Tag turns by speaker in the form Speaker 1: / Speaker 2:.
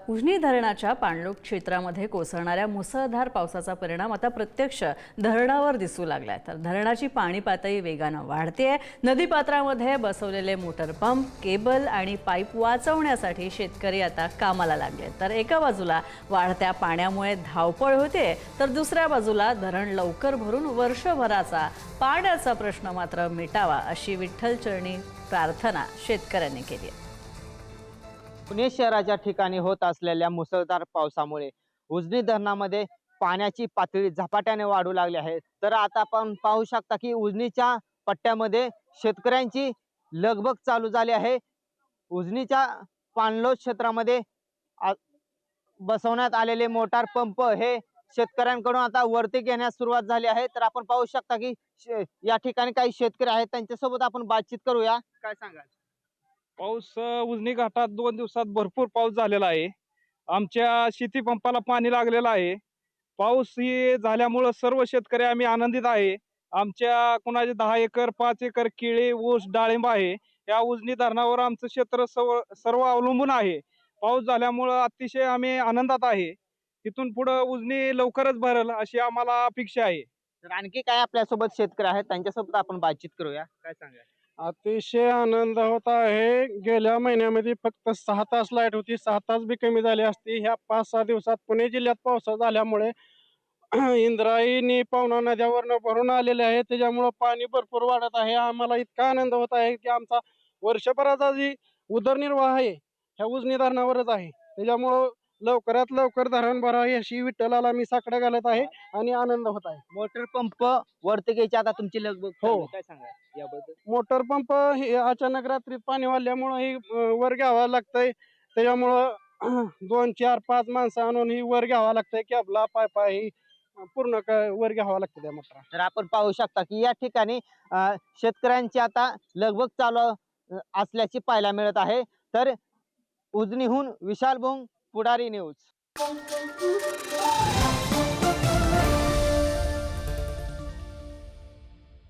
Speaker 1: उजनी धरणाच्या पाणलोट क्षेत्रामध्ये कोसळणाऱ्या मुसळधार पावसाचा परिणाम आता प्रत्यक्ष धरणावर दिसू लागलाय। तर धरणाची पाणी पातळी वेगाने वाढतेय। नदीपात्रामध्ये बसवलेले मोटर पंप, केबल आणि पाईप वाचवण्यासाठी शेतकरी आता कामाला लागले। तर एका बाजूला वाढत्या पाण्यामुळे धावपळ होते, तर दुसऱ्या बाजूला धरण लवकर भरून वर्षभराचा पाण्याचा प्रश्न मात्र मिटावा अशी विठ्ठलचरणी प्रार्थना शेतकऱ्यांनी केली आहे।
Speaker 2: पुणे शहराच्या ठिकाणी होत असलेल्या मुसळधार पावसामुळे उजनी धरणामध्ये पाण्याची पातळी झपाट्याने वाढू लागली आहे। तर आता आपण पाहू शकता की उजनीच्या पट्ट्यामध्ये शेतकऱ्यांची लगबग चालू झाली आहे। उजनीच्या पाणलोट क्षेत्रामध्ये बसवण्यात आलेले मोटार पंप हे शेतकऱ्यांकडून आता वरती घेण्यास सुरुवात झाली आहे। तर आपण पाहू शकता की या ठिकाणी काही शेतकरी आहेत, त्यांच्यासोबत आपण बातचीत करूया। काय सांगाल?
Speaker 3: पाऊस उजनी घाटात 2 दिवसात भरपूर पाऊस झालेला आहे। आमच्या शेती पंपाला पाणी लागलेलं आहे। पाऊस ही झाल्यामुळे सर्व शेतकरी आम्ही आनंदित आहे। आमच्या कुणाचे 10 एकर 5 एकर केळी, ऊस, डाळिंब आहे। या उजनी धरणावर आमचं क्षेत्र सर्व अवलंबून आहे। पाऊस झाल्यामुळे अतिशय आम्ही आनंदात आहे। तिथून पुढे उजनी लवकरच भरेल अशी आम्हाला अपेक्षा आहे।
Speaker 2: तर आणखी काय आपल्यासोबत शेतकरी आहेत, त्यांच्यासोबत आपण बातचीत करूया। काय सांगा?
Speaker 4: अतिशय आनंद होत आहे। गेल्या महिन्यामध्ये फक्त 6 तास लाईट होती, 6 तास बी कमी झाली असती। ह्या 5-6 दिवसात पुणे जिल्ह्यात पाऊस झाल्यामुळे इंद्रायणी पवना नद्यावरनं भरून आलेले आहे, त्याच्यामुळं पाणी भरपूर वाढत आहे। आम्हाला इतका आनंद होत आहे की आमचा वर्षभराचा जी उदरनिर्वाह आहे ह्या उजनी धरणावरच आहे। त्याच्यामुळं लवकरात लवकर धरण भरावे अशी विठ्ठलाला मी साकडं घालत आहे आणि आनंद होत आहे।
Speaker 2: मोटर पंप वरती घ्यायची आता तुमची लगबग
Speaker 4: हो.
Speaker 2: चालू आहे। काय सांगा याबद्दल?
Speaker 4: मोटर पंप हे अचानक रात्रीत पाणी वाढल्यामुळं ही वर घ्यावं लागतंय। त्याच्यामुळं 2, 4, 5 माणसं आणून ही वर घ्यावं लागतंय। कॅबला पायपा ही पूर्ण वर घ्यावं लागतं त्या मोटर।
Speaker 2: तर आपण पाहू शकता की या ठिकाणी शेतकऱ्यांची आता लगबग चालू असल्याची पाहायला मिळत आहे। तर उजनीहून विशाल भोंग, पुढारी न्यूज।